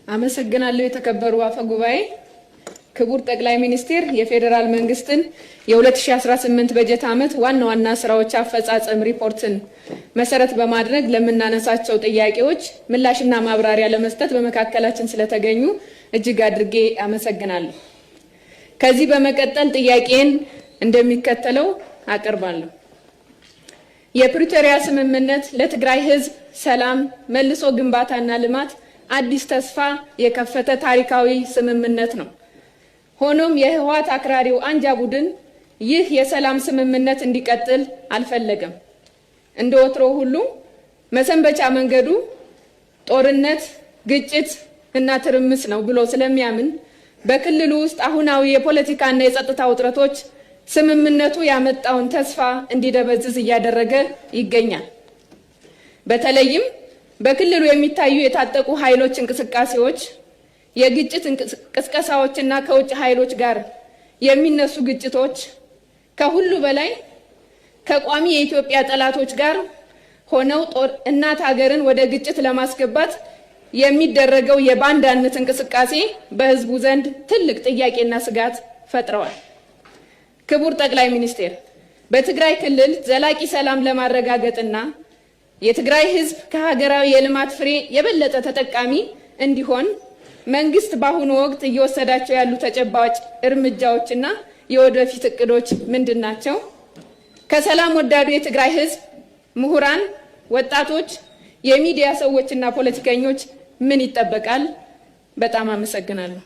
አመሰግናለሁ። የተከበሩ አፈ ጉባኤ፣ ክቡር ጠቅላይ ሚኒስትር የፌደራል መንግስትን የ2018 በጀት ዓመት ዋና ዋና ስራዎች አፈጻጸም ሪፖርትን መሰረት በማድረግ ለምናነሳቸው ጥያቄዎች ምላሽና ማብራሪያ ለመስጠት በመካከላችን ስለተገኙ እጅግ አድርጌ አመሰግናለሁ። ከዚህ በመቀጠል ጥያቄን እንደሚከተለው አቀርባለሁ። የፕሪቶሪያ ስምምነት ለትግራይ ህዝብ ሰላም፣ መልሶ ግንባታና ልማት አዲስ ተስፋ የከፈተ ታሪካዊ ስምምነት ነው። ሆኖም የህወሓት አክራሪው አንጃ ቡድን ይህ የሰላም ስምምነት እንዲቀጥል አልፈለገም። እንደ ወትሮው ሁሉ መሰንበቻ መንገዱ ጦርነት፣ ግጭት እና ትርምስ ነው ብሎ ስለሚያምን በክልሉ ውስጥ አሁናዊ የፖለቲካና የጸጥታ ውጥረቶች ስምምነቱ ያመጣውን ተስፋ እንዲደበዝዝ እያደረገ ይገኛል። በተለይም በክልሉ የሚታዩ የታጠቁ ኃይሎች እንቅስቃሴዎች፣ የግጭት ቅስቀሳዎችና ከውጭ ኃይሎች ጋር የሚነሱ ግጭቶች፣ ከሁሉ በላይ ከቋሚ የኢትዮጵያ ጠላቶች ጋር ሆነው እናት ሀገርን ወደ ግጭት ለማስገባት የሚደረገው የባንዳነት እንቅስቃሴ በህዝቡ ዘንድ ትልቅ ጥያቄና ስጋት ፈጥረዋል። ክቡር ጠቅላይ ሚኒስትር፣ በትግራይ ክልል ዘላቂ ሰላም ለማረጋገጥና የትግራይ ህዝብ ከሀገራዊ የልማት ፍሬ የበለጠ ተጠቃሚ እንዲሆን መንግስት በአሁኑ ወቅት እየወሰዳቸው ያሉ ተጨባጭ እርምጃዎችና የወደፊት እቅዶች ምንድን ናቸው? ከሰላም ወዳዱ የትግራይ ህዝብ፣ ምሁራን፣ ወጣቶች፣ የሚዲያ ሰዎችና ፖለቲከኞች ምን ይጠበቃል? በጣም አመሰግናለሁ።